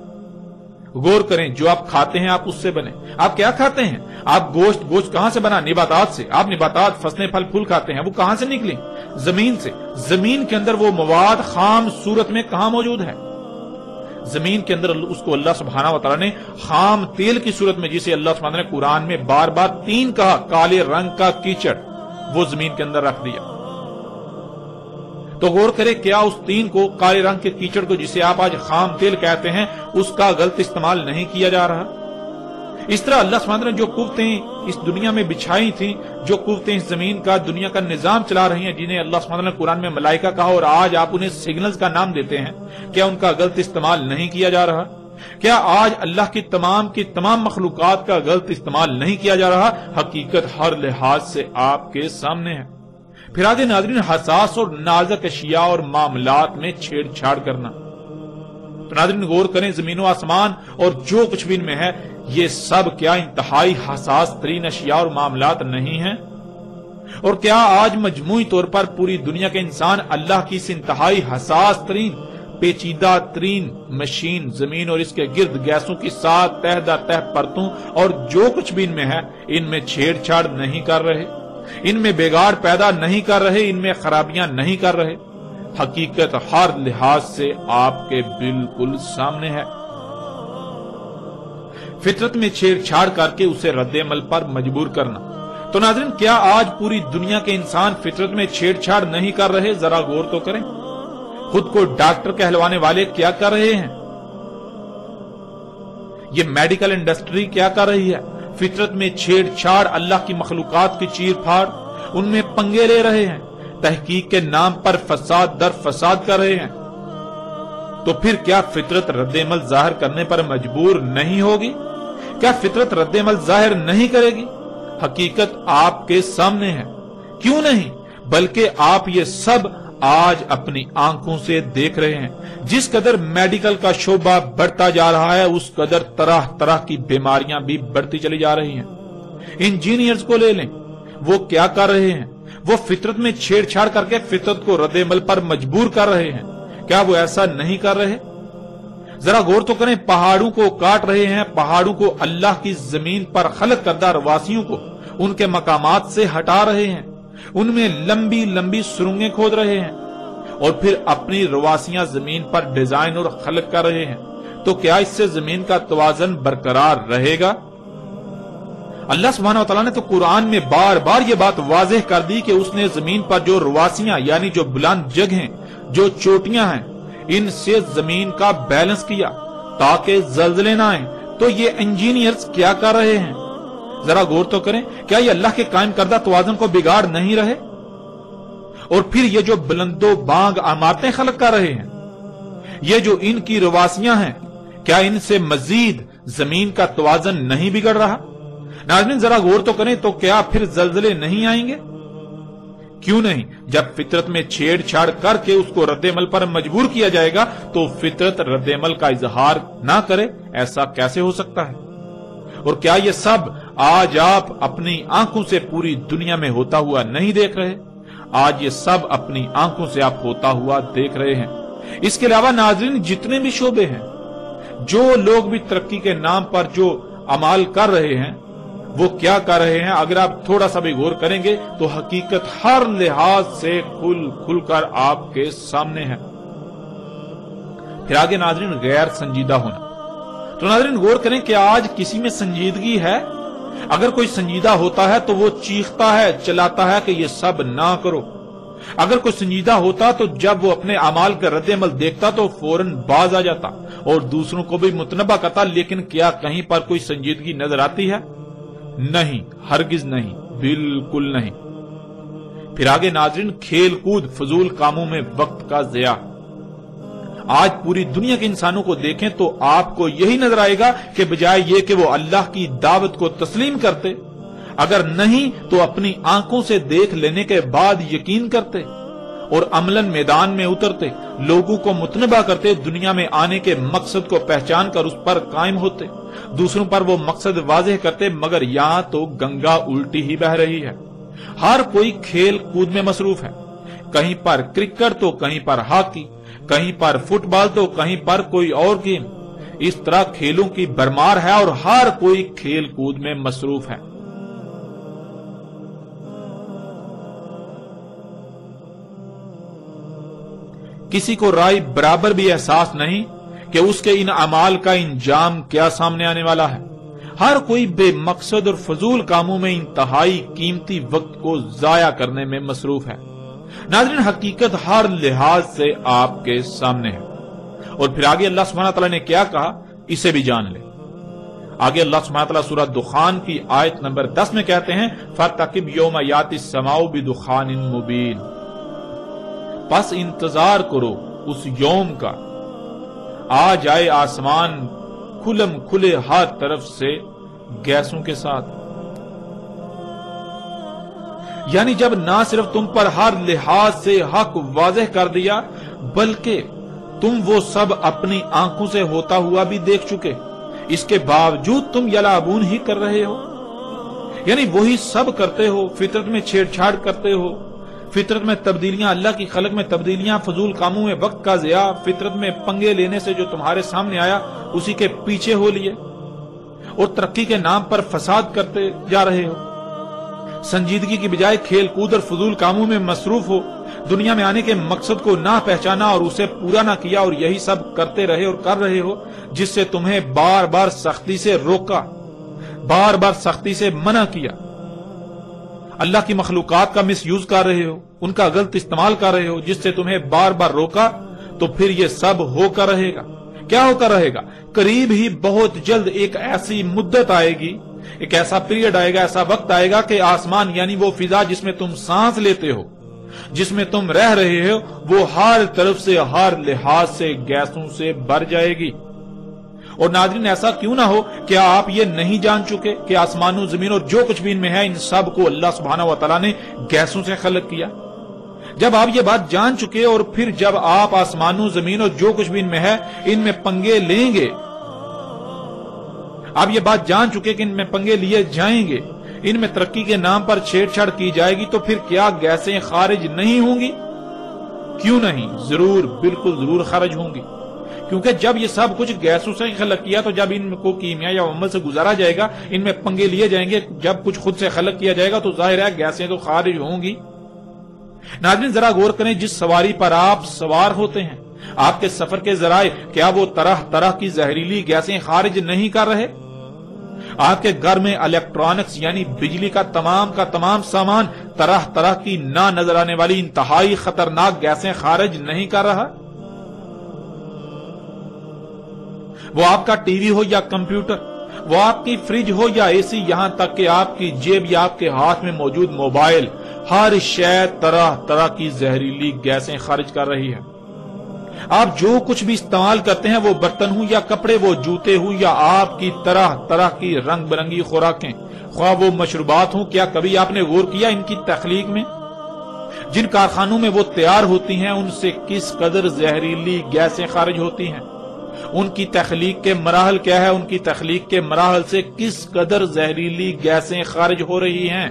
غور کریں، جو آپ کھاتے ہیں آپ اس سے بنے۔ آپ کیا کھاتے ہیں؟ آپ گوشت کہاں سے بنا؟ نباتات سے۔ آپ نباتات، فصلیں، پھل پھول کھاتے ہیں، وہ کہاں سے نکلی؟ زمین سے۔ زمین کے اندر وہ مواد خام صورت میں کہاں موجود ہے؟ زمین کے اندر اس کو اللہ سبحانہ وتعالی نے خام تیل کی صورت میں، جسے اللہ سبحانہ نے قرآن میں بار بار 3 کہا، کالے رنگ کا کیچڑ، وہ زمین کے اندر رکھ دیا۔ تو غور کرے، کیا اس 3 کو، کالے رنگ کے کیچڑ کو جسے آپ آج خام تیل کہتے ہیں، اس کا غلط استعمال نہیں کیا جا رہا؟ اس طرح اللہ سبحانہ نے جو قوتیں اس دنیا میں بچھائی تھیں، جو قوتیں اس زمین کا، دنیا کا نظام چلا رہی ہیں، جنہیں اللہ سبحانہ نے قرآن میں ملائکہ کہا اور آج آپ انہیں سگنلز کا نام دیتے ہیں، کیا ان کا غلط استعمال نہیں کیا جا رہا؟ کیا آج اللہ کی تمام مخلوقات کا غلط استعمال نہیں کیا جا رہا؟ حقیقت ہر لحاظ سے آپ کے سامنے ہے۔ پھر آگے ناظرین، حساس اور نازک اشیاء اور معاملات میں چھیڑ چھاڑ کرنا۔ تو ناظرین غور کریں، زمین و آسمان اور جو کچھ بھی ان میں ہے، یہ سب کیا انتہائی حساس ترین اشیاء اور معاملات نہیں ہیں؟ اور کیا آج مجموعی طور پر پوری دنیا کے انسان اللہ کی اس انتہائی حساس ترین، پیچیدہ ترین مشین زمین اور اس کے گرد گیسوں کی 7 تہ در تہ پرتوں اور جو کچھ بھی ان میں ہے، ان میں چھیڑ چھاڑ نہیں کر رہے؟ ان میں بگاڑ پیدا نہیں کر رہے؟ ان میں خرابیاں نہیں کر رہے؟ حقیقت ہر لحاظ سے آپ کے بالکل سامنے ہے۔ فطرت میں چھیڑ چھاڑ کر کے اسے رد عمل پر مجبور کرنا۔ تو ناظرین، کیا آج پوری دنیا کے انسان فطرت میں چھیڑ چھاڑ نہیں کر رہے؟ ذرا غور تو کریں، خود کو ڈاکٹر کہلوانے والے کیا کر رہے ہیں؟ یہ میڈیکل انڈسٹری کیا کر رہی ہے؟ فطرت میں چھیڑ چھاڑ، اللہ کی مخلوقات کی چیر پھاڑ، ان میں پنگے لے رہے ہیں، تحقیق کے نام پر فساد در فساد کر رہے ہیں۔ تو پھر کیا فطرت رد عمل ظاہر کرنے پر مجبور نہیں ہوگی؟ کیا فطرت رد عمل ظاہر نہیں کرے گی؟ حقیقت آپ کے سامنے ہے۔ کیوں نہیں، بلکہ آپ یہ سب آج اپنی آنکھوں سے دیکھ رہے ہیں۔ جس قدر میڈیکل کا شعبہ بڑھتا جا رہا ہے، اس قدر طرح طرح کی بیماریاں بھی بڑھتی چلی جا رہی ہیں۔ انجینئرز کو لے لیں، وہ کیا کر رہے ہیں؟ وہ فطرت میں چھیڑ چھاڑ کر کے فطرت کو رد عمل پر مجبور کر رہے ہیں۔ کیا وہ ایسا نہیں کر رہے؟ ذرا غور تو کریں، پہاڑوں کو کاٹ رہے ہیں، پہاڑوں کو، اللہ کی زمین پر خلق کردہ رواسیوں کو ان کے مقامات سے ہٹا رہے ہیں، ان میں لمبی لمبی سرنگیں کھود رہے ہیں، اور پھر اپنی رواسیاں زمین پر ڈیزائن اور خلق کر رہے ہیں۔ تو کیا اس سے زمین کا توازن برقرار رہے گا؟ اللہ سبحانہ وتعالیٰ نے تو قرآن میں بار بار یہ بات واضح کر دی کہ اس نے زمین پر جو رواسیاں، یعنی جو بلند جگہیں، جو چوٹیاں ہیں، ان سے زمین کا بیلنس کیا تاکہ زلزلے نہ آئیں۔ تو یہ انجینئرز کیا کر رہے ہیں؟ ذرا غور تو کریں، کیا یہ اللہ کے قائم کردہ توازن کو بگاڑ نہیں رہے؟ اور پھر یہ جو بلند و بانگ عمارتیں خلق کر رہے ہیں، یہ جو ان کی رواسیاں ہیں، کیا ان سے مزید زمین کا توازن نہیں بگڑ رہا؟ ناظرین ذرا غور تو کریں، تو کیا پھر زلزلے نہیں آئیں گے؟ کیوں نہیں؟ جب فطرت میں چھیڑ چھاڑ کر کے اس کو رد عمل پر مجبور کیا جائے گا تو فطرت رد عمل کا اظہار نہ کرے؟ ایسا کیسے ہو سکتا ہے؟ اور کیا یہ سب آج آپ اپنی آنکھوں سے پوری دنیا میں ہوتا ہوا نہیں دیکھ رہے؟ آج یہ سب اپنی آنکھوں سے آپ ہوتا ہوا دیکھ رہے ہیں۔ اس کے علاوہ ناظرین جتنے بھی شعبے ہیں، جو لوگ بھی ترقی کے نام پر جو اعمال کر رہے ہیں وہ کیا کر رہے ہیں، اگر آپ تھوڑا سا بھی غور کریں گے تو حقیقت ہر لحاظ سے کھل کر آپ کے سامنے ہے۔ پھر آگے ناظرین غیر سنجیدہ ہونا، تو ناظرین غور کریں کہ آج کسی میں سنجیدگی ہے؟ اگر کوئی سنجیدہ ہوتا ہے تو وہ چیختا ہے، چلاتا ہے کہ یہ سب نہ کرو۔ اگر کوئی سنجیدہ ہوتا تو جب وہ اپنے اعمال کا رد عمل دیکھتا تو فوراً باز آ جاتا اور دوسروں کو بھی متنبہ کرتا، لیکن کیا کہیں پر کوئی سنجیدگی نظر آتی ہے؟ نہیں، ہرگز نہیں، بالکل نہیں۔ پھر آگے ناظرین کھیل کود، فضول کاموں میں وقت کا ضیاع۔ آج پوری دنیا کے انسانوں کو دیکھیں تو آپ کو یہی نظر آئے گا کہ بجائے یہ کہ وہ اللہ کی دعوت کو تسلیم کرتے، اگر نہیں تو اپنی آنکھوں سے دیکھ لینے کے بعد یقین کرتے اور عملاً میدان میں اترتے، لوگوں کو متنبہ کرتے، دنیا میں آنے کے مقصد کو پہچان کر اس پر قائم ہوتے، دوسروں پر وہ مقصد واضح کرتے، مگر یہاں تو گنگا الٹی ہی بہ رہی ہے۔ ہر کوئی کھیل کود میں مصروف ہے، کہیں پر کرکٹ تو کہیں پر ہاکی، کہیں پر فٹ بال تو کہیں پر کوئی اور گیم۔ اس طرح کھیلوں کی بھرمار ہے اور ہر کوئی کھیل کود میں مصروف ہے۔ کسی کو رائے برابر بھی احساس نہیں کہ اس کے ان اعمال کا انجام کیا سامنے آنے والا ہے۔ ہر کوئی بے مقصد اور فضول کاموں میں انتہائی قیمتی وقت کو ضائع کرنے میں مصروف ہے۔ ناظرین حقیقت ہر لحاظ سے آپ کے سامنے ہے، اور پھر آگے اللہ سبحانہ تعالیٰ نے کیا کہا اسے بھی جان لے۔ آگے اللہ سبحانہ تعالیٰ سورہ دخان کی آیت نمبر 10 میں کہتے ہیں فَارْتَقِبْ يَوْمَ يَأْتِي السَّمَاءُ بِدُخَانٍ مُبِينٍ، پس انتظار کرو اس یوم کا، آ جائے آسمان کھلم کھلے ہر طرف سے گیسوں کے ساتھ۔ یعنی جب نہ صرف تم پر ہر لحاظ سے حق واضح کر دیا بلکہ تم وہ سب اپنی آنکھوں سے ہوتا ہوا بھی دیکھ چکے، اس کے باوجود تم یلعبون ہی کر رہے ہو، یعنی وہی سب کرتے ہو، فطرت میں چھیڑ چھاڑ کرتے ہو، فطرت میں تبدیلیاں، اللہ کی خلق میں تبدیلیاں، فضول کاموں میں وقت کا ضیاع، فطرت میں پنگے لینے سے جو تمہارے سامنے آیا اسی کے پیچھے ہو لیے، اور ترقی کے نام پر فساد کرتے جا رہے ہو۔ سنجیدگی کی بجائے کھیل کود اور فضول کاموں میں مصروف ہو، دنیا میں آنے کے مقصد کو نہ پہچانا اور اسے پورا نہ کیا، اور یہی سب کرتے رہے اور کر رہے ہو جس سے تمہیں بار بار سختی سے روکا، بار بار سختی سے منع کیا۔ اللہ کی مخلوقات کا مس یوز کر رہے ہو، ان کا غلط استعمال کر رہے ہو جس سے تمہیں بار بار روکا، تو پھر یہ سب ہو کر رہے گا۔ کیا ہو کر رہے گا؟ قریب ہی بہت جلد ایک ایسی مدت آئے گی، ایک ایسا پیریڈ آئے گا، ایسا وقت آئے گا کہ آسمان یعنی وہ فضا جس میں تم سانس لیتے ہو، جس میں تم رہ رہے ہو، وہ ہر طرف سے ہر لحاظ سے گیسوں سے بھر جائے گی۔ اور ناظرین ایسا کیوں نہ ہو کہ آپ یہ نہیں جان چکے کہ آسمان و زمین اور جو کچھ بھی ان میں ہے ان سب کو اللہ سبحانہ و تعالیٰ نے گیسوں سے خلق کیا۔ جب آپ یہ بات جان چکے اور پھر جب آپ آسمان و زمین اور جو کچھ بھی ان میں ہے ان میں پنگے لیں گے، آپ یہ بات جان چکے کہ ان میں پنگے لیے جائیں گے، ان میں ترقی کے نام پر چھیڑ چھاڑ کی جائے گی، تو پھر کیا گیسیں خارج نہیں ہوں گی؟ کیوں نہیں؟ ضرور، بالکل ضرور خارج ہوں گی، کیونکہ جب یہ سب کچھ گیسوں سے خلق کیا تو جب ان کو کیمیا یا عمل سے گزارا جائے گا، ان میں پنگے لیے جائیں گے، جب کچھ خود سے خلق کیا جائے گا تو ظاہر ہے گیسیں تو خارج ہوں گی۔ ناظرین ذرا غور کریں، جس سواری پر آپ سوار ہوتے ہیں، آپ کے سفر کے ذرائع، کیا وہ طرح طرح کی زہریلی گیسیں خارج نہیں کر رہے؟ آپ کے گھر میں الیکٹرانکس یعنی بجلی کا تمام سامان طرح طرح کی نہ نظر آنے والی انتہائی خطرناک گیسیں خارج نہیں کر رہا؟ وہ آپ کا ٹی وی ہو یا کمپیوٹر، وہ آپ کی فریج ہو یا اے سی، یہاں تک کہ آپ کی جیب یا آپ کے ہاتھ میں موجود موبائل، ہر شے طرح طرح کی زہریلی گیسیں خارج کر رہی ہے۔ آپ جو کچھ بھی استعمال کرتے ہیں، وہ برتن ہوں یا کپڑے، وہ جوتے ہوں یا آپ کی طرح طرح کی رنگ برنگی خوراکیں، خواہ وہ مشروبات ہوں، کیا کبھی آپ نے غور کیا ان کی تخلیق میں؟ جن کارخانوں میں وہ تیار ہوتی ہیں ان سے کس قدر زہریلی گیسیں خارج ہوتی ہیں؟ ان کی تخلیق کے مراحل کیا ہے؟ ان کی تخلیق کے مراحل سے کس قدر زہریلی گیسیں خارج ہو رہی ہیں؟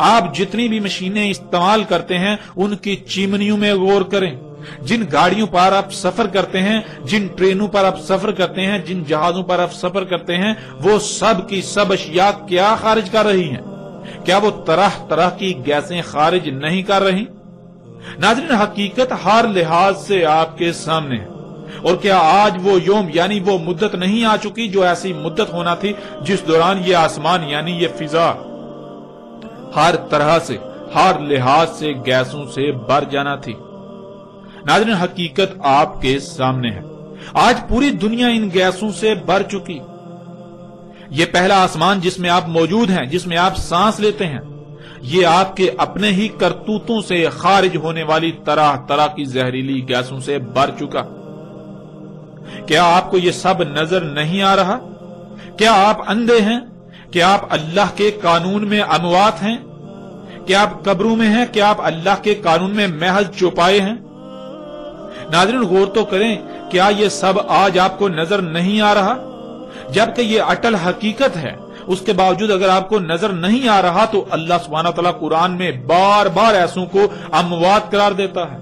آپ جتنی بھی مشینیں استعمال کرتے ہیں ان کی چمنیوں میں غور کریں. جن گاڑیوں پر آپ سفر کرتے ہیں، جن ٹرینوں پر آپ سفر کرتے ہیں، جن جہازوں پر آپ سفر کرتے ہیں، وہ سب کی سب اشیاء کیا خارج کر رہی ہیں؟ کیا وہ طرح طرح کی گیسیں خارج نہیں کر رہی؟ ناظرین، حقیقت ہر لحاظ سے آپ کے سامنے ہے. اور کیا آج وہ یوم یعنی وہ مدت نہیں آ چکی جو ایسی مدت ہونا تھی جس دوران یہ آسمان یعنی یہ فضا ہر طرح سے، ہر لحاظ سے گیسوں سے بھر جانا تھی؟ ناظرین، حقیقت آپ کے سامنے ہے. آج پوری دنیا ان گیسوں سے بھر چکی. یہ پہلا آسمان جس میں آپ موجود ہیں، جس میں آپ سانس لیتے ہیں، یہ آپ کے اپنے ہی کرتوتوں سے خارج ہونے والی طرح طرح کی زہریلی گیسوں سے بھر چکا. کیا آپ کو یہ سب نظر نہیں آ رہا؟ کیا آپ اندھے ہیں؟ کیا آپ اللہ کے قانون میں اموات ہیں؟ کیا آپ قبروں میں ہیں؟ کیا آپ اللہ کے قانون میں محض چوپائے ہیں؟ ناظرین، غور تو کریں، کیا یہ سب آج آپ کو نظر نہیں آ رہا؟ جبکہ یہ اٹل حقیقت ہے، اس کے باوجود اگر آپ کو نظر نہیں آ رہا تو اللہ سبحانہ وتعالی قرآن میں بار بار ایسوں کو اموات قرار دیتا ہے،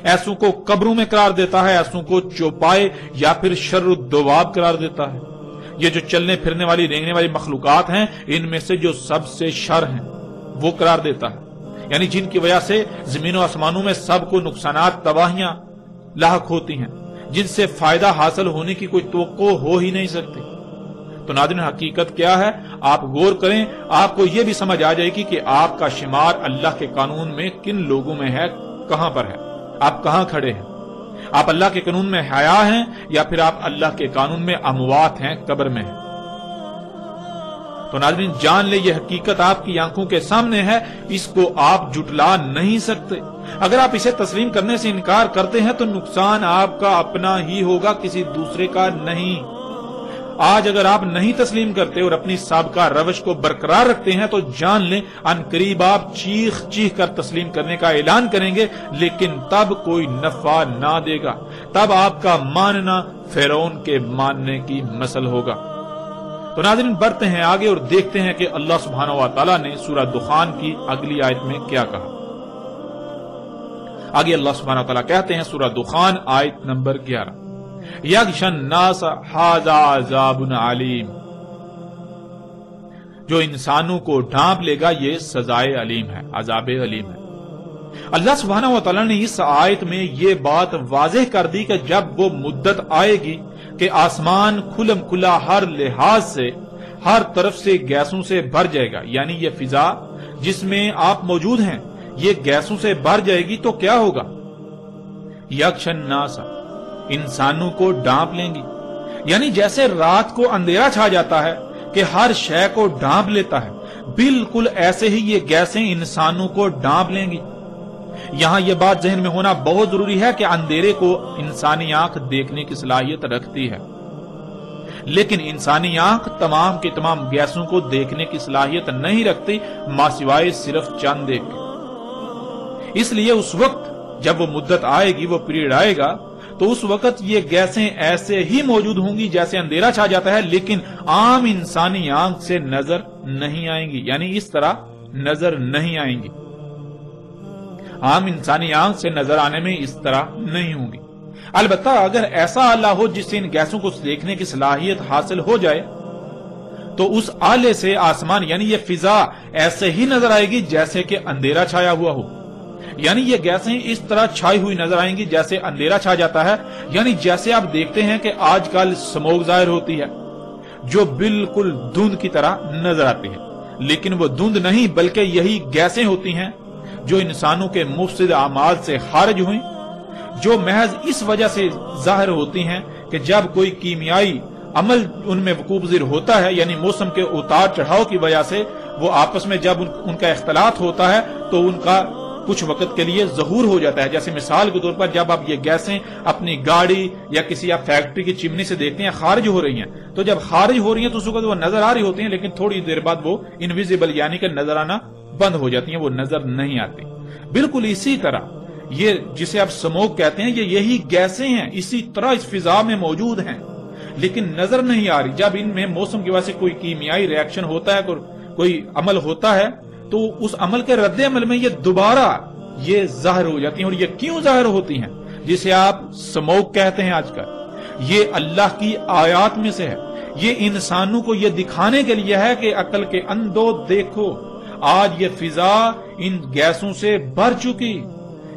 ایسوں کو قبروں میں قرار دیتا ہے، ایسوں کو چوپائے یا پھر شر الدواب قرار دیتا ہے. یہ جو چلنے پھرنے والی رینگنے والی مخلوقات ہیں، ان میں سے جو سب سے شر ہیں وہ قرار دیتا ہے، یعنی جن کی وجہ سے زمین و آسمانوں میں سب کو نقصانات، تباہیاں لاحق ہوتی ہیں، جن سے فائدہ حاصل ہونے کی کوئی توقع ہو ہی نہیں سکتی. تو ناظرین، حقیقت کیا ہے؟ آپ غور کریں، آپ کو یہ بھی سمجھ آ جائے گی کہ آپ کا شمار اللہ کے قانون میں کن لوگوں میں ہے، کہاں پر ہے، آپ کہاں کھڑے ہیں. آپ اللہ کے قانون میں حیا ہیں یا پھر آپ اللہ کے قانون میں اموات ہیں، قبر میں ہیں. تو ناظرین، جان لے، یہ حقیقت آپ کی آنکھوں کے سامنے ہے، اس کو آپ جھٹلا نہیں سکتے. اگر آپ اسے تسلیم کرنے سے انکار کرتے ہیں تو نقصان آپ کا اپنا ہی ہوگا، کسی دوسرے کا نہیں. آج اگر آپ نہیں تسلیم کرتے اور اپنی سابقہ روش کو برقرار رکھتے ہیں تو جان لیں ان قریب آپ چیخ چیخ کر تسلیم کرنے کا اعلان کریں گے، لیکن تب کوئی نفع نہ دے گا. تب آپ کا ماننا فرعون کے ماننے کی مثل ہوگا. تو ناظرین، بڑھتے ہیں آگے اور دیکھتے ہیں کہ اللہ سبحانہ و تعالیٰ نے سورہ دخان کی اگلی آیت میں کیا کہا. آگے اللہ سبحانہ و تعالیٰ کہتے ہیں، سورہ دخان آیت نمبر 11، یغشی الناس ھذا عذاب علیم، جو انسانوں کو ڈھانپ لے گا یہ سزائے علیم ہے، عذاب علیم ہے. اللہ سبحانہ و تعالیٰ نے اس آیت میں یہ بات واضح کر دی کہ جب وہ مدت آئے گی کہ آسمان کھلم کھلا ہر لحاظ سے، ہر طرف سے گیسوں سے بھر جائے گا، یعنی یہ فضا جس میں آپ موجود ہیں یہ گیسوں سے بھر جائے گی، تو کیا ہوگا؟ یغشی الناس، انسانوں کو ڈھانپ لیں گی. یعنی جیسے رات کو اندھیرا چھا جاتا ہے کہ ہر شے کو ڈھانپ لیتا ہے، بالکل ایسے ہی یہ گیسیں انسانوں کو ڈھانپ لیں گی. یہاں یہ بات ذہن میں ہونا بہت ضروری ہے کہ اندھیرے کو انسانی آنکھ دیکھنے کی صلاحیت رکھتی ہے، لیکن انسانی آنکھ تمام کی تمام گیسوں کو دیکھنے کی صلاحیت نہیں رکھتی، ماسوائے صرف چند ایک. اس لیے اس وقت جب وہ مدت آئے گی، وہ پیریڈ آئے گا، تو اس وقت یہ گیسیں ایسے ہی موجود ہوں گی جیسے اندھیرا چھا جاتا ہے، لیکن عام انسانی آنکھ سے نظر نہیں آئیں گی، یعنی اس طرح نظر نہیں آئیں گی. عام انسانی آنکھ سے نظر آنے میں اس طرح نہیں ہوں گی. البتہ اگر ایسا آلہ ہو جس سے ان گیسوں کو دیکھنے کی صلاحیت حاصل ہو جائے تو اس آلے سے آسمان یعنی یہ فضا ایسے ہی نظر آئے گی جیسے کہ اندھیرا چھایا ہوا ہو. یعنی یہ گیسیں اس طرح چھائی ہوئی نظر آئیں گی جیسے اندھیرا چھا جاتا ہے. یعنی جیسے آپ دیکھتے ہیں کہ آج کل سموگ ظاہر ہوتی ہے جو بالکل دھند کی طرح نظر آتی ہے، لیکن وہ دھند نہیں بلکہ یہی گیسیں ہوتی ہیں جو انسانوں کے مفسد اعمال سے خارج ہوئیں، جو محض اس وجہ سے ظاہر ہوتی ہیں کہ جب کوئی کیمیائی عمل ان میں وقوع پذیر ہوتا ہے، یعنی موسم کے اتار چڑھاؤ کی وجہ سے وہ آپس میں جب ان کا اختلاط ہوتا ہے تو ان کا کچھ وقت کے لیے ظہور ہو جاتا ہے. جیسے مثال کے طور پر جب آپ یہ گیسیں اپنی گاڑی یا کسی آپ فیکٹری کی چمنی سے دیکھتے ہیں خارج ہو رہی ہیں، تو جب خارج ہو رہی ہیں تو اس وقت وہ نظر آ رہی ہوتی ہیں، لیکن تھوڑی دیر بعد وہ انویزیبل یعنی کہ نظر آنا بند ہو جاتی ہیں، وہ نظر نہیں آتی. بالکل اسی طرح یہ جسے آپ سموگ کہتے ہیں یہی گیسیں ہیں، اسی طرح اس فضا میں موجود ہیں لیکن نظر نہیں آ رہی. جب ان میں موسم کی وجہ سے کوئی کیمیائی ریاکشن ہوتا ہے، کوئی عمل ہوتا ہے تو اس عمل کے رد عمل میں یہ دوبارہ یہ ظاہر ہو جاتی ہیں. اور یہ کیوں ظاہر ہوتی ہیں؟ جسے آپ سموک کہتے ہیں آج کل، یہ اللہ کی آیات میں سے ہے. یہ انسانوں کو یہ دکھانے کے لیے ہے کہ عقل کے اندھو دیکھو، آج یہ فضا ان گیسوں سے بھر چکی.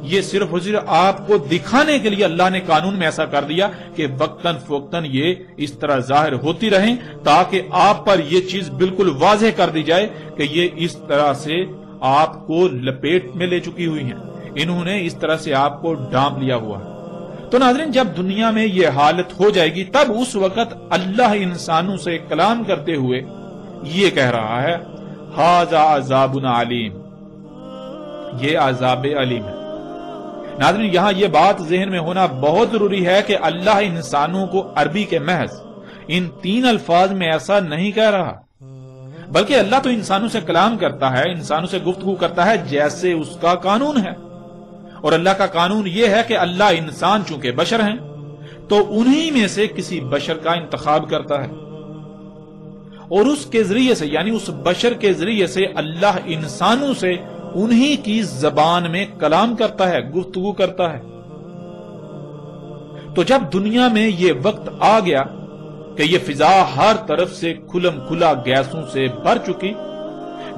یہ صرف اور صرف آپ کو دکھانے کے لیے اللہ نے قانون میں ایسا کر دیا کہ وقتاً فوقتاً یہ اس طرح ظاہر ہوتی رہیں، تاکہ آپ پر یہ چیز بالکل واضح کر دی جائے کہ یہ اس طرح سے آپ کو لپیٹ میں لے چکی ہوئی ہیں، انہوں نے اس طرح سے آپ کو ڈانپ لیا ہوا ہے. تو ناظرین، جب دنیا میں یہ حالت ہو جائے گی تب اس وقت اللہ انسانوں سے کلام کرتے ہوئے یہ کہہ رہا ہے، ھذا عذاب علیم، یہ عذاب علیم ہے. ناظرین، یہاں یہ بات ذہن میں ہونا بہت ضروری ہے کہ اللہ انسانوں کو عربی کے محض ان 3 الفاظ میں ایسا نہیں کہہ رہا، بلکہ اللہ تو انسانوں سے کلام کرتا ہے، انسانوں سے گفتگو کرتا ہے جیسے اس کا قانون ہے. اور اللہ کا قانون یہ ہے کہ اللہ انسان چونکہ بشر ہیں تو انہی میں سے کسی بشر کا انتخاب کرتا ہے، اور اس کے ذریعے سے یعنی اس بشر کے ذریعے سے اللہ انسانوں سے انہی کی زبان میں کلام کرتا ہے، گفتگو کرتا ہے. تو جب دنیا میں یہ وقت آ گیا کہ یہ فضا ہر طرف سے کھلم کھلا گیسوں سے بھر چکی،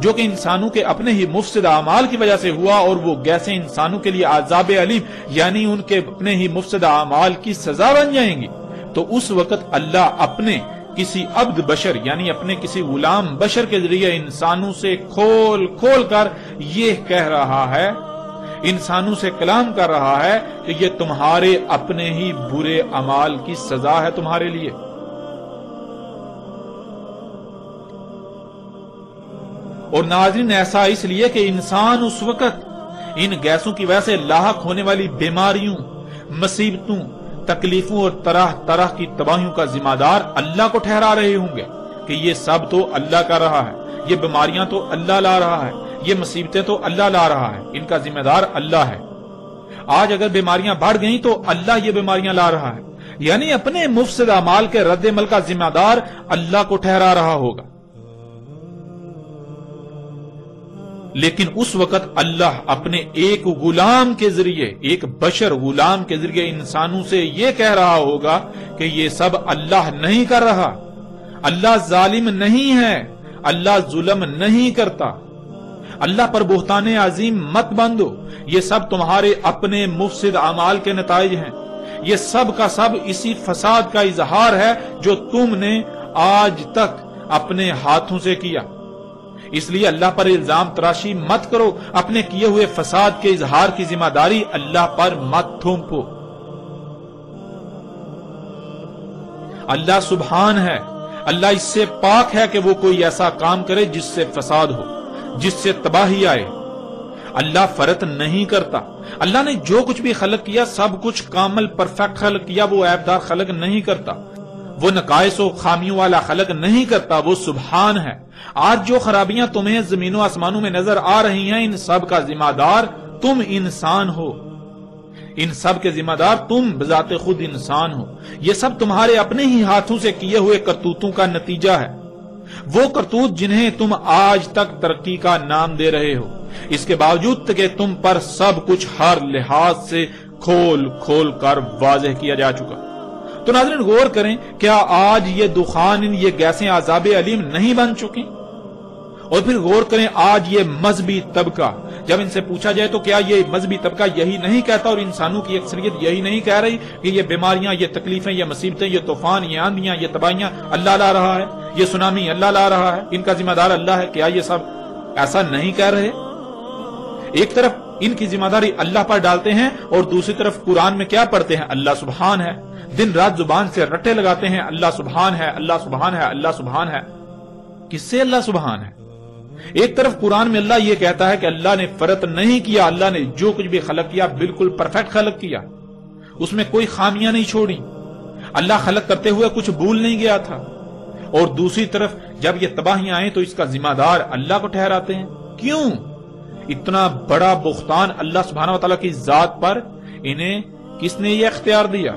جو کہ انسانوں کے اپنے ہی مفسد اعمال کی وجہ سے ہوا، اور وہ گیسیں انسانوں کے لیے عذاب علیم یعنی ان کے اپنے ہی مفسد اعمال کی سزا بن جائیں گی، تو اس وقت اللہ اپنے کسی عبد بشر یعنی اپنے کسی غلام بشر کے ذریعے انسانوں سے کھول کھول کر یہ کہہ رہا ہے، انسانوں سے کلام کر رہا ہے کہ یہ تمہارے اپنے ہی برے اعمال کی سزا ہے تمہارے لیے. اور ناظرین، ایسا اس لیے کہ انسان اس وقت ان گیسوں کی وجہ سے لاحق ہونے والی بیماریوں، مصیبتوں، تکلیفوں اور طرح طرح کی تباہیوں کا ذمہ دار اللہ کو ٹھہرا رہے ہوں گے کہ یہ سب تو اللہ کر رہا ہے، یہ بیماریاں تو اللہ لا رہا ہے، یہ مصیبتیں تو اللہ لا رہا ہے، ان کا ذمہ دار اللہ ہے. آج اگر بیماریاں بڑھ گئیں تو اللہ یہ بیماریاں لا رہا ہے، یعنی اپنے مفسد اعمال کے رد عمل کا ذمہ دار اللہ کو ٹھہرا رہا ہوگا. لیکن اس وقت اللہ اپنے ایک غلام کے ذریعے، ایک بشر غلام کے ذریعے انسانوں سے یہ کہہ رہا ہوگا کہ یہ سب اللہ نہیں کر رہا، اللہ ظالم نہیں ہے، اللہ ظلم نہیں کرتا، اللہ پر بہتان عظیم مت باندھو، یہ سب تمہارے اپنے مفسد اعمال کے نتائج ہیں، یہ سب کا سب اسی فساد کا اظہار ہے جو تم نے آج تک اپنے ہاتھوں سے کیا. اس لیے اللہ پر الزام تراشی مت کرو، اپنے کیے ہوئے فساد کے اظہار کی ذمہ داری اللہ پر مت تھوپو. اللہ سبحان ہے، اللہ اس سے پاک ہے کہ وہ کوئی ایسا کام کرے جس سے فساد ہو، جس سے تباہی آئے. اللہ فرط نہیں کرتا. اللہ نے جو کچھ بھی خلق کیا سب کچھ کامل پرفیکٹ خلق کیا، وہ عیب دار خلق نہیں کرتا، وہ نقائص و خامیوں والا خلق نہیں کرتا، وہ سبحان ہے. آج جو خرابیاں تمہیں زمین و آسمانوں میں نظر آ رہی ہیں ان سب کا ذمہ دار تم انسان ہو، ان سب کے ذمہ دار تم بذات خود انسان ہو. یہ سب تمہارے اپنے ہی ہاتھوں سے کیے ہوئے کرتوتوں کا نتیجہ ہے، وہ کرتوت جنہیں تم آج تک ترقی کا نام دے رہے ہو، اس کے باوجود کہ تم پر سب کچھ ہر لحاظ سے کھول کھول کر واضح کیا جا چکا. تو ناظرین غور کریں، کیا آج یہ دخان، یہ گیسیں عذاب علیم نہیں بن چکی؟ اور پھر غور کریں، آج یہ مذہبی طبقہ، جب ان سے پوچھا جائے تو کیا یہ مذہبی طبقہ یہی نہیں کہتا اور انسانوں کی اکثریت یہی نہیں کہہ رہی کہ یہ بیماریاں، یہ تکلیفیں، یہ مصیبتیں، یہ طوفان، یہ آندیاں، یہ تباہیاں اللہ لا رہا ہے، یہ سونامی اللہ لا رہا ہے، ان کا ذمہ دار اللہ ہے؟ کیا یہ سب ایسا نہیں کہہ رہے؟ ایک طرف ان کی ذمہ داری اللہ پر ڈالتے ہیں اور دوسری طرف قرآن میں کیا پڑھتے ہیں؟ اللہ سبحان ہے. دن رات زبان سے رٹے لگاتے ہیں، اللہ سبحان ہے، اللہ سبحان ہے، اللہ سبحان ہے. کس سے اللہ سبحان ہے؟ ایک طرف قرآن میں اللہ یہ کہتا ہے کہ اللہ نے فرط نہیں کیا، اللہ نے جو کچھ بھی خلق کیا بالکل پرفیکٹ خلق کیا، اس میں کوئی خامیاں نہیں چھوڑی، اللہ خلق کرتے ہوئے کچھ بھول نہیں گیا تھا. اور دوسری طرف جب یہ تباہیاں آئیں تو اس کا ذمہ دار اللہ کو ٹھہراتے ہیں. کیوں؟ اتنا بڑا بہتان اللہ سبحانہ وتعالی کی ذات پر انہیں کس نے یہ اختیار دیا؟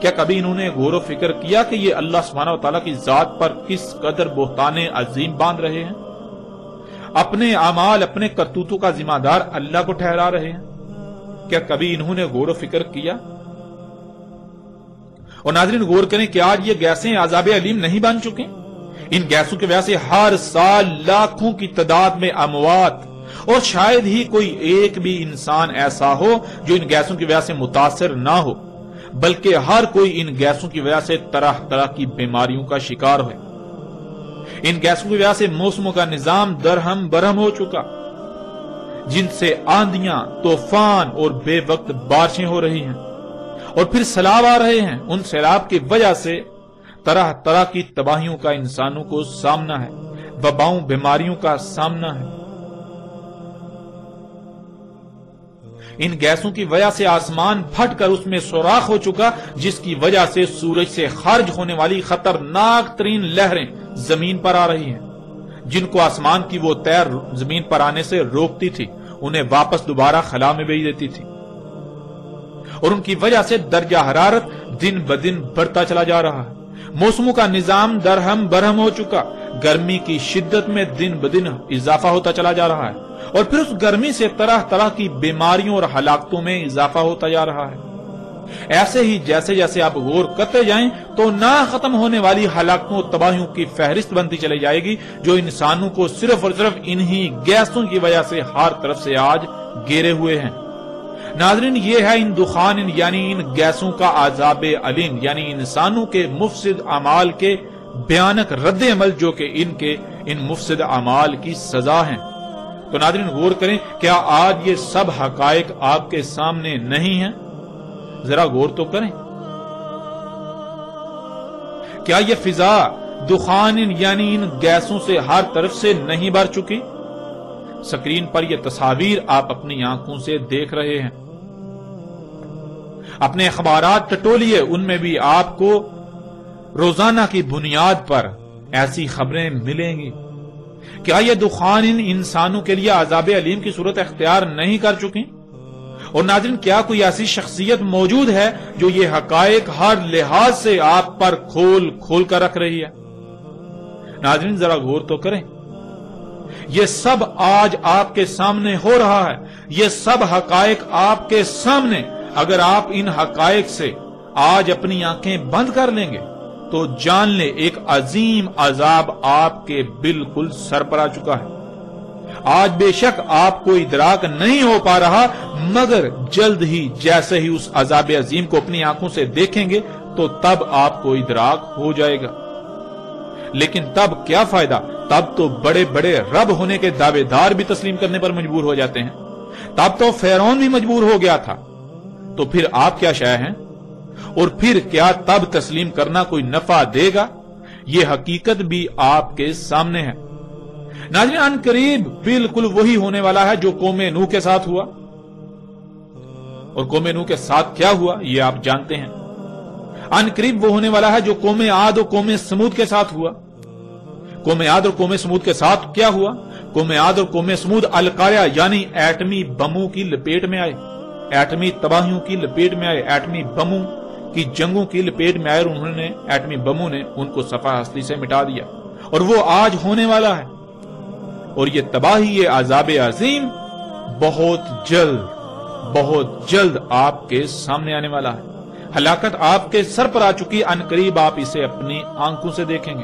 کیا کبھی انہوں نے غور و فکر کیا کہ یہ اللہ سبحانہ وتعالی کی ذات پر کس قدر بہتان عظیم باندھ رہے ہیں؟ اپنے اعمال اپنے کرتوتوں کا ذمہ دار اللہ کو ٹھہرا رہے ہیں؟ کیا کبھی انہوں نے غور و فکر کیا؟ اور ناظرین غور کریں کہ آج یہ گیسیں عذاب علیم نہیں بن چکے؟ ان گیسوں کی وجہ سے ہر سال لاکھوں کی تعداد میں اموات، اور شاید ہی کوئی ایک بھی انسان ایسا ہو جو ان گیسوں کی وجہ سے متاثر نہ ہو، بلکہ ہر کوئی ان گیسوں کی وجہ سے طرح طرح کی بیماریوں کا شکار ہوئے۔ ان گیسوں کی وجہ سے موسموں کا نظام درہم برہم ہو چکا، جن سے آندیاں، طوفان اور بے وقت بارشیں ہو رہی ہیں، اور پھر سیلاب آ رہے ہیں۔ ان سیلاب کی وجہ سے طرح طرح کی تباہیوں کا انسانوں کو سامنا ہے، وباؤں بیماریوں کا سامنا ہے۔ ان گیسوں کی وجہ سے آسمان پھٹ کر اس میں سوراخ ہو چکا، جس کی وجہ سے سورج سے خارج ہونے والی خطرناک ترین لہریں زمین پر آ رہی ہیں، جن کو آسمان کی وہ تیر زمین پر آنے سے روکتی تھی، انہیں واپس دوبارہ خلا میں بھیج دیتی تھی، اور ان کی وجہ سے درجہ حرارت دن بدن بڑھتا چلا جا رہا ہے۔ موسموں کا نظام درہم برہم ہو چکا، گرمی کی شدت میں دن بدن اضافہ ہوتا چلا جا رہا ہے، اور پھر اس گرمی سے طرح طرح کی بیماریوں اور ہلاکتوں میں اضافہ ہوتا جا رہا ہے۔ ایسے ہی جیسے جیسے آپ غور کرتے جائیں تو نہ ختم ہونے والی ہلاکتوں اور تباہیوں کی فہرست بنتی چلی جائے گی، جو انسانوں کو صرف اور صرف انہی گیسوں کی وجہ سے ہر طرف سے آج گھیرے ہوئے ہیں۔ ناظرین یہ ہے ان دخان یعنی ان گیسوں کا عذاب علیم، یعنی انسانوں کے مفسد اعمال کے بھیانک رد عمل، جو کہ ان مفسد اعمال کی سزا ہیں۔ تو ناظرین غور کریں، کیا آج یہ سب حقائق آپ کے سامنے نہیں ہیں؟ ذرا غور تو کریں۔ کیا یہ فضا دخان یعنی ان گیسوں سے ہر طرف سے نہیں بھر چکی؟ سکرین پر یہ تصاویر آپ اپنی آنکھوں سے دیکھ رہے ہیں۔ اپنے اخبارات ٹٹولیے، ان میں بھی آپ کو روزانہ کی بنیاد پر ایسی خبریں ملیں گی۔ کیا یہ دخان ان انسانوں کے لیے عذاب علیم کی صورت اختیار نہیں کر چکی؟ اور ناظرین کیا کوئی ایسی شخصیت موجود ہے جو یہ حقائق ہر لحاظ سے آپ پر کھول کھول کر رکھ رہی ہے؟ ناظرین ذرا غور تو کریں، یہ سب آج آپ کے سامنے ہو رہا ہے، یہ سب حقائق آپ کے سامنے۔ اگر آپ ان حقائق سے آج اپنی آنکھیں بند کر لیں گے تو جان لیں ایک عظیم عذاب آپ کے بالکل سر پر آ چکا ہے۔ آج بے شک آپ کو ادراک نہیں ہو پا رہا، مگر جلد ہی جیسے ہی اس عذاب عظیم کو اپنی آنکھوں سے دیکھیں گے تو تب آپ کو ادراک ہو جائے گا۔ لیکن تب کیا فائدہ؟ تب تو بڑے بڑے رب ہونے کے دعوے دار بھی تسلیم کرنے پر مجبور ہو جاتے ہیں، تب تو فرعون بھی مجبور ہو گیا تھا، تو پھر آپ کیا شے ہیں؟ اور پھر کیا تب تسلیم کرنا کوئی نفع دے گا؟ یہ حقیقت بھی آپ کے سامنے ہے۔ ناظرین ان قریب بالکل وہی ہونے والا ہے جو قوم نوح کے ساتھ ہوا، اور قوم نوح کے ساتھ کیا ہوا یہ آپ جانتے ہیں۔ ان قریب وہ ہونے والا ہے جو قوم عاد اور قوم سمود کے ساتھ ہوا۔ قوم عاد اور قوم سمود کے ساتھ کیا ہوا؟ قوم عاد اور قوم سمود القاریہ یعنی ایٹمی بموں کی لپیٹ میں آئے، ایٹمی تباہیوں کی لپیٹ میں آئے، ایٹمی بموں کی جنگوں کی لپیٹ میں آئے، اور انہوں نے ایٹمی بموں نے ان کو صفحہ ہستی سے مٹا دیا، اور وہ آج ہونے والا ہے۔ اور یہ تباہی، یہ عذاب عظیم بہت جلد آپ کے سامنے آنے والا ہے۔ ہلاکت آپ کے سر پر آ چکی، ان قریب آپ اسے اپنی آنکھوں سے دیکھیں گے۔